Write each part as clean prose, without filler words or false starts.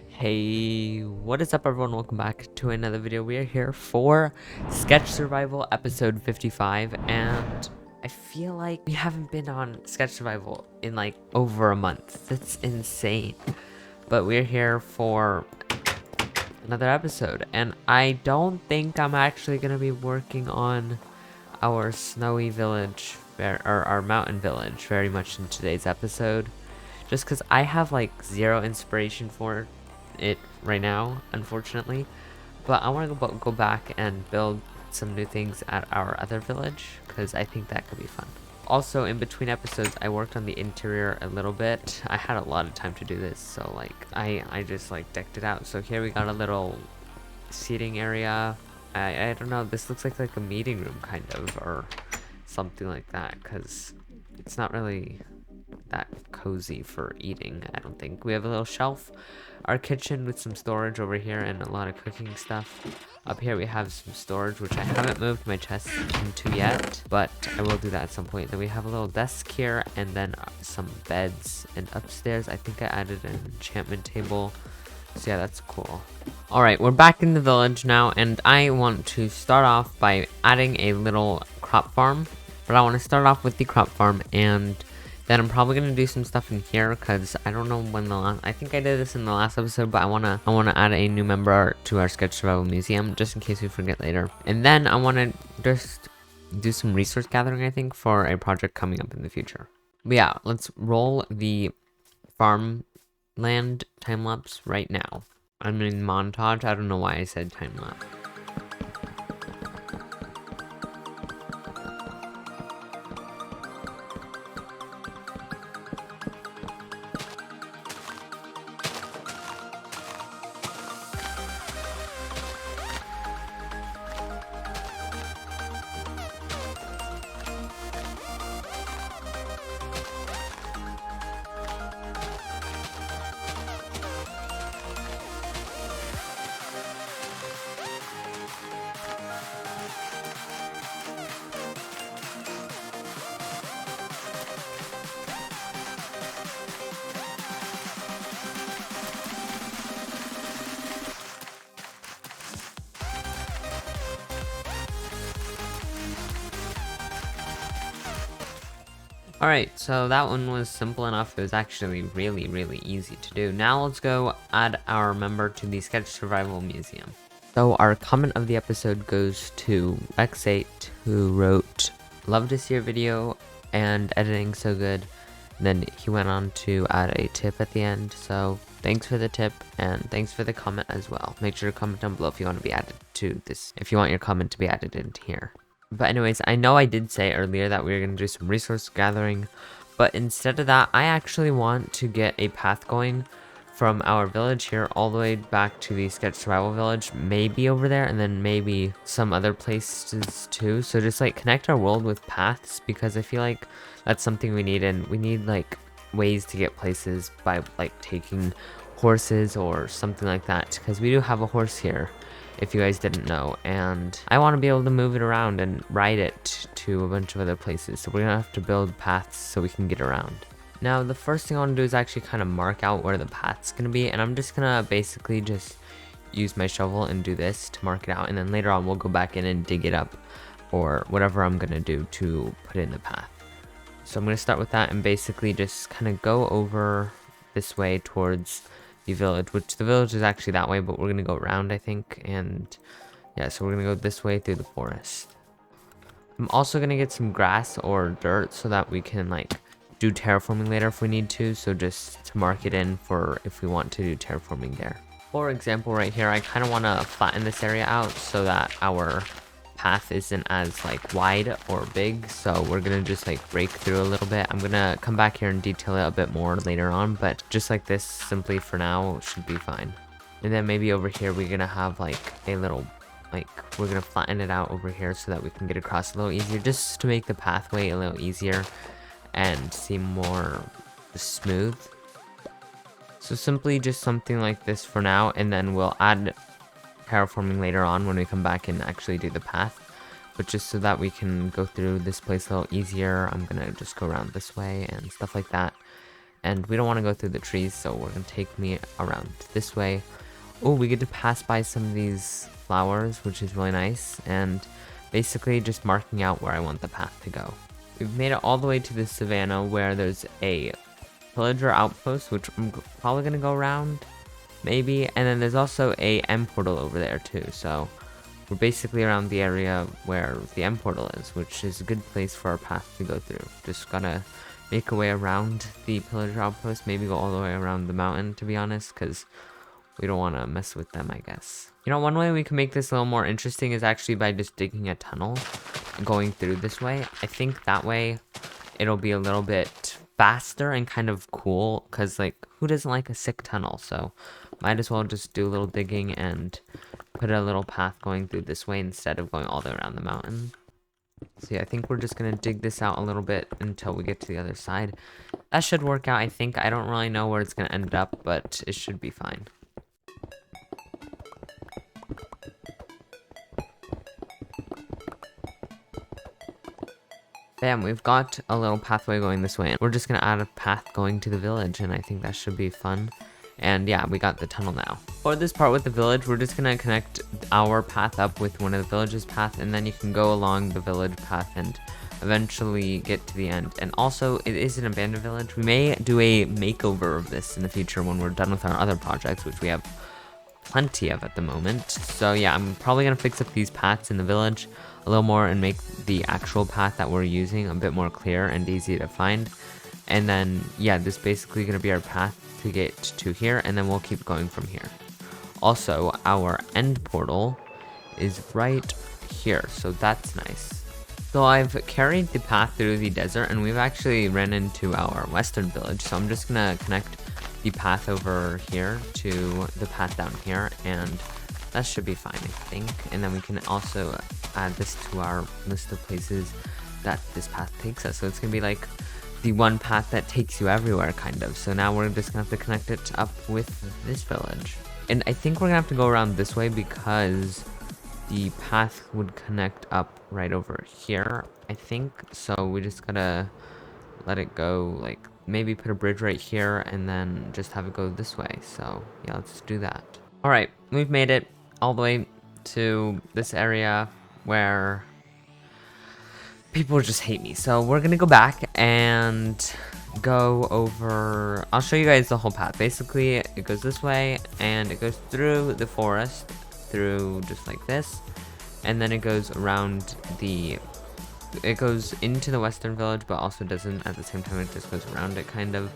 Hey, what is up everyone? Welcome back to another video. We are here for Sketch Survival episode 55, and I feel like we haven't been on Sketch Survival in like over a month. That's insane. But we're here for another episode, and I don't think I'm actually going to be working on our snowy village, or our mountain village, very much in today's episode. Just because I have like zero inspiration for it right now, unfortunately. But I want to go back and build some new things at our other village, because I think that could be fun. Also, in between episodes, I worked on the interior a little bit. I had a lot of time to do this, so like I just like decked it out. So here we got a little seating area. I don't know, this looks like a meeting room kind of, or something like that, because it's not really that cozy for eating, I don't think. We have a little shelf, our kitchen with some storage over here, and a lot of cooking stuff. Up here we have some storage, which I haven't moved my chest into yet, but I will do that at some point. Then we have a little desk here, and then some beds. And upstairs I think I added an enchantment table, so yeah, that's cool. Alright, we're back in the village now, and I want to start off by adding a little crop farm. But I want to start off with the crop farm, and then I'm probably gonna do some stuff in here, because I don't know when I think I did this in the last episode, but I wanna add a new member to our Sketch Survival Museum, just in case we forget later. And then I wanna just do some resource gathering, I think, for a project coming up in the future. But yeah, let's roll the farmland time lapse right now. I'm in montage. I don't know why I said time lapse. Alright, so that one was simple enough. It was actually really easy to do. Now let's go add our member to the Sketch Survival Museum. So our comment of the episode goes to X8, who wrote, "Love to see your video and editing so good." And then he went on to add a tip at the end. So thanks for the tip, and thanks for the comment as well. Make sure to comment down below if you want to be added to this, if you want your comment to be added into here. But anyways, I know I did say earlier that we were going to do some resource gathering, but instead of that, I actually want to get a path going from our village here all the way back to the Sketch Survival Village, maybe over there, and then maybe some other places too. So just like connect our world with paths, because I feel like that's something we need, and we need like ways to get places by like taking horses or something like that, because we do have a horse here, if you guys didn't know, and I want to be able to move it around and ride it to a bunch of other places. So we're gonna have to build paths so we can get around. Now the first thing I want to do is actually kind of mark out where the path's gonna be, and I'm just gonna basically just use my shovel and do this to mark it out, and then later on we'll go back in and dig it up, or whatever I'm gonna do to put in the path. So I'm gonna start with that and basically just kind of go over this way towards the village, which the village is actually that way, but we're gonna go around, I think. And yeah, so we're gonna go this way through the forest. I'm also gonna get some grass or dirt so that we can like do terraforming later if we need to, so just to mark it in for if we want to do terraforming there. For example, right here, I kind of want to flatten this area out so that our path isn't as like wide or big, so we're gonna just like break through a little bit. I'm gonna come back here and detail it a bit more later on, but just like this simply for now should be fine. And then maybe over here we're gonna have like a little, like we're gonna flatten it out over here so that we can get across a little easier, just to make the pathway a little easier and seem more smooth. So simply just something like this for now, and then we'll add terraforming later on when we come back and actually do the path. But just so that we can go through this place a little easier, I'm gonna just go around this way and stuff like that. and we don't want to go through the trees, so we're gonna take me around this way. Oh, we get to pass by some of these flowers, which is really nice, and basically just marking out where I want the path to go. We've made it all the way to the savannah where there's a villager outpost, which I'm probably gonna go around, maybe, and then there's also a M portal over there too, so we're basically around the area where the M portal is, which is a good place for our path to go through. Just gotta make a way around the pillager outpost, maybe go all the way around the mountain, to be honest, because we don't want to mess with them, I guess. You know, one way we can make this a little more interesting is actually by just digging a tunnel and going through this way. I think that way it'll be a little bit faster and kind of cool, because, like, who doesn't like a sick tunnel? So might as well just do a little digging and put a little path going through this way instead of going all the way around the mountain. So yeah, I think we're just gonna dig this out a little bit until we get to the other side. That should work out, I think. I don't really know where it's gonna end up, but it should be fine. Bam, we've got a little pathway going this way, and we're just gonna add a path going to the village, and I think that should be fun. And yeah, we got the tunnel now. For this part with the village, we're just gonna connect our path up with one of the village's path, and then you can go along the village path and eventually get to the end. And also, it is an abandoned village. We may do a makeover of this in the future when we're done with our other projects, which we have plenty of at the moment. So yeah, I'm probably gonna fix up these paths in the village a little more and make the actual path that we're using a bit more clear and easy to find. And then yeah, this is basically gonna be our path to get to here, and then we'll keep going from here. Also, our end portal is right here, so that's nice. So I've carried the path through the desert, and we've actually ran into our western village, so I'm just gonna connect the path over here to the path down here, and that should be fine, I think. And then we can also add this to our list of places that this path takes us. So it's gonna be like the one path that takes you everywhere, kind of. So now we're just gonna have to connect it up with this village. And I think we're gonna have to go around this way because the path would connect up right over here, I think. So we just gotta let it go, like maybe put a bridge right here and then just have it go this way. So yeah, let's do that. All right, we've made it all the way to this area where people just hate me. So we're gonna go back and go over, I'll show you guys the whole path. Basically, it goes this way and it goes through the forest, through just like this, and then it goes around it goes into the western village, but also doesn't at the same time. It just goes around it, kind of.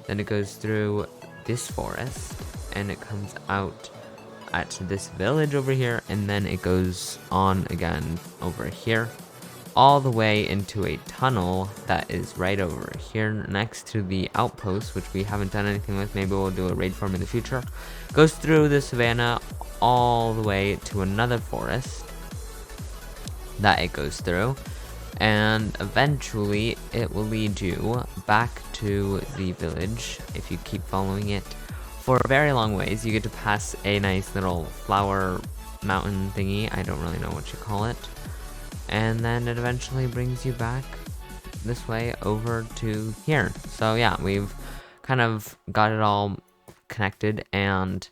Then it goes through this forest, and it comes out at this village over here, and then it goes on again over here, all the way into a tunnel that is right over here next to the outpost, which we haven't done anything with. Maybe we'll do a raid for them in the future. Goes through the savannah all the way to another forest that it goes through, and eventually it will lead you back to the village. If you keep following it for a very long ways, you get to pass a nice little flower mountain thingy. I don't really know what you call it. And then it eventually brings you back this way over to here. So yeah, we've kind of got it all connected, and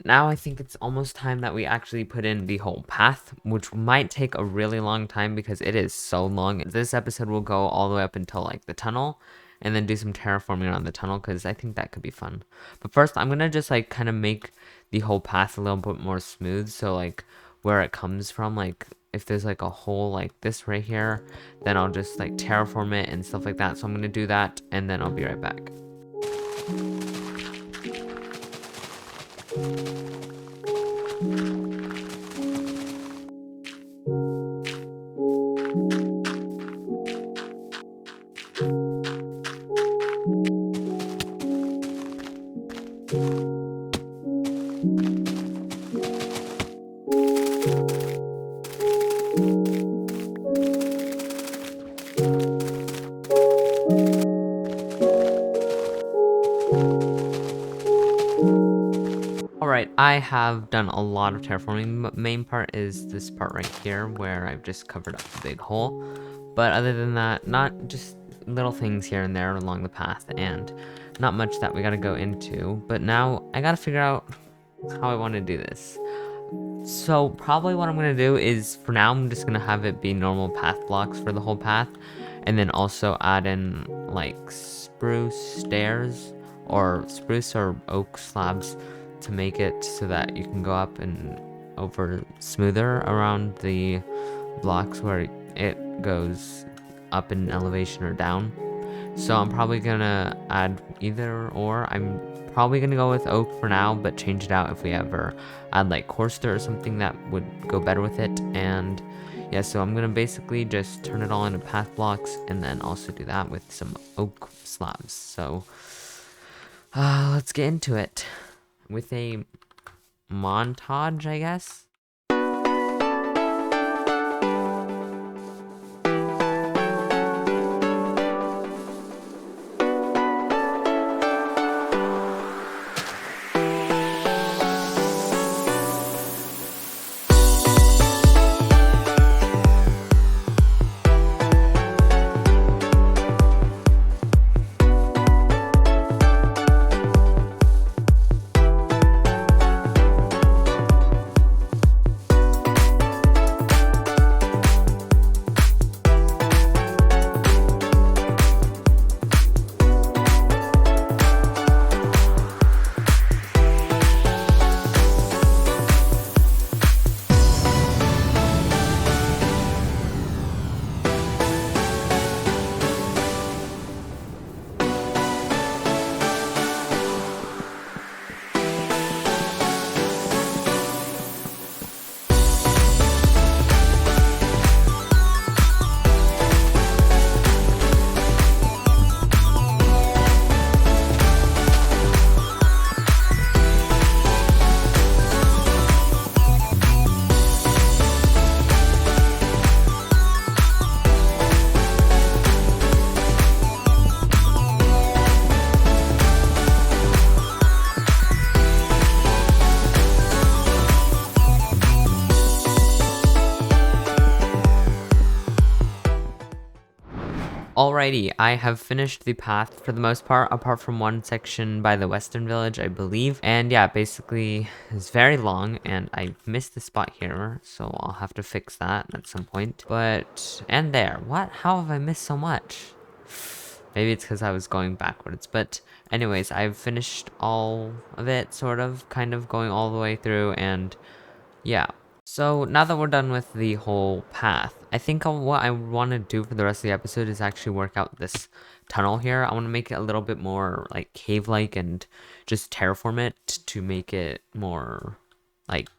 now I think it's almost time that we actually put in the whole path, which might take a really long time because it is so long. This episode will go all the way up until like the tunnel, and then do some terraforming on the tunnel, because I think that could be fun. But first, I'm gonna just like kind of make the whole path a little bit more smooth. So like where it comes from, like if there's like a hole like this right here, then I'll just like terraform it and stuff like that. So I'm gonna do that, and then I'll be right back. Alright, I have done a lot of terraforming. Main part is this part right here where I've just covered up the big hole. But other than that, not just little things here and there along the path, and not much that we gotta go into, but now I gotta figure out how I want to do this. So probably what I'm gonna do is, for now, I'm just gonna have it be normal path blocks for the whole path, and then also add in like spruce stairs or spruce or oak slabs to make it so that you can go up and over smoother around the blocks where it goes up in elevation or down. So I'm probably gonna add either or. I'm probably gonna go with oak for now, but change it out if we ever add like coarser or something that would go better with it. And yeah, so I'm gonna basically just turn it all into path blocks and then also do that with some oak slabs. So let's get into it with a montage, I guess. Alrighty, I have finished the path for the most part, apart from one section by the western village, I believe. And yeah, basically, it's very long, and I missed the spot here, so I'll have to fix that at some point. But, and there. What? How have I missed so much? Maybe it's because I was going backwards. But anyways, I've finished all of it, sort of, kind of going all the way through, and yeah. So now that we're done with the whole path, I think what I want to do for the rest of the episode is actually work out this tunnel here. I want to make it a little bit more like cave-like and just terraform it to make it more like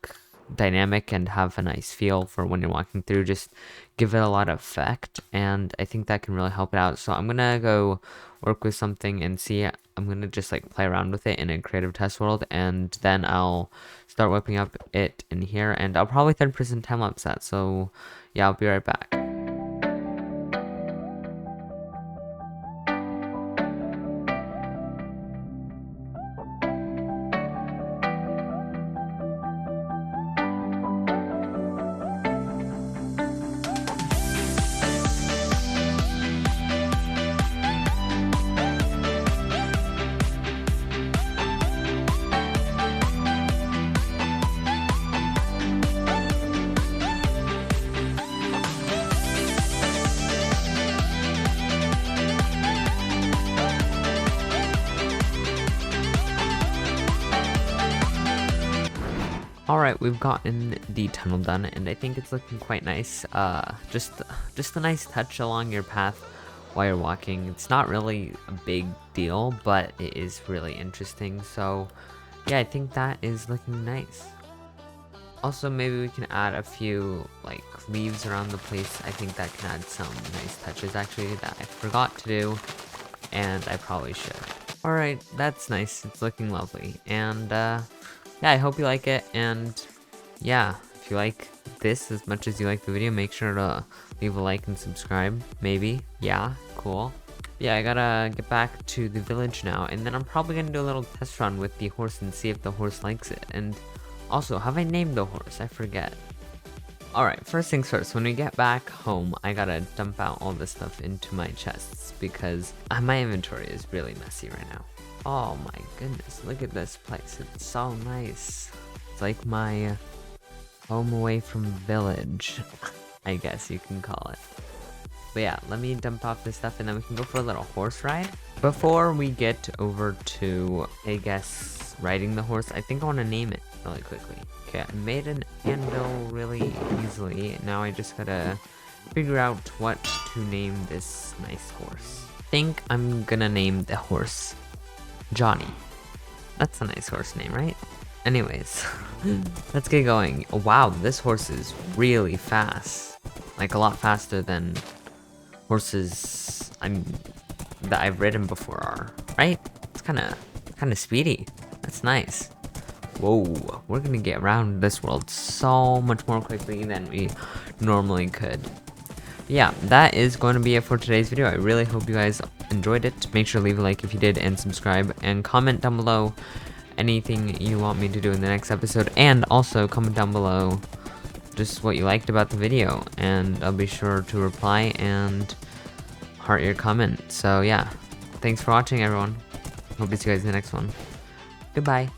dynamic and have a nice feel for when you're walking through. Just give it a lot of effect, and I think that can really help it out. So I'm gonna go work with something and see. I'm gonna just like play around with it in a creative test world, and then I'll start whipping up it in here, and I'll probably third-person time-lapse that. So yeah, I'll be right back. Alright, we've gotten the tunnel done, and I think it's looking quite nice. Just a nice touch along your path while you're walking. It's not really a big deal, but it is really interesting. So yeah, I think that is looking nice. Also, maybe we can add a few like leaves around the place. I think that can add some nice touches actually that I forgot to do, and I probably should. Alright, that's nice. It's looking lovely. And yeah, I hope you like it, and yeah, if you like this as much as you like the video, make sure to leave a like and subscribe, maybe. Yeah, cool. Yeah, I gotta get back to the village now, and then I'm probably gonna do a little test run with the horse and see if the horse likes it. And also, have I named the horse? I forget. Alright, first things first, when we get back home, I gotta dump out all this stuff into my chests because my inventory is really messy right now. Oh my goodness, look at this place. It's so nice. It's like my home away from village, I guess you can call it. But yeah, let me dump off this stuff and then we can go for a little horse ride. Before we get over to, I guess, riding the horse, I think I want to name it really quickly. Okay, I made an anvil really easily. Now I just gotta figure out what to name this nice horse. I think I'm gonna name the horse Johnny. That's a nice horse name, right? Anyways, let's get going. Oh, wow, this horse is really fast. Like a lot faster than horses that I've ridden before are, right? It's kind of speedy. That's nice. Whoa, we're gonna get around this world so much more quickly than we normally could. Yeah, that is going to be it for today's video. I really hope you guys enjoyed it. Make sure to leave a like if you did and subscribe and comment down below anything you want me to do in the next episode, and also comment down below just what you liked about the video, and I'll be sure to reply and heart your comment. So yeah, thanks for watching everyone. Hope to see you guys in the next one. Goodbye.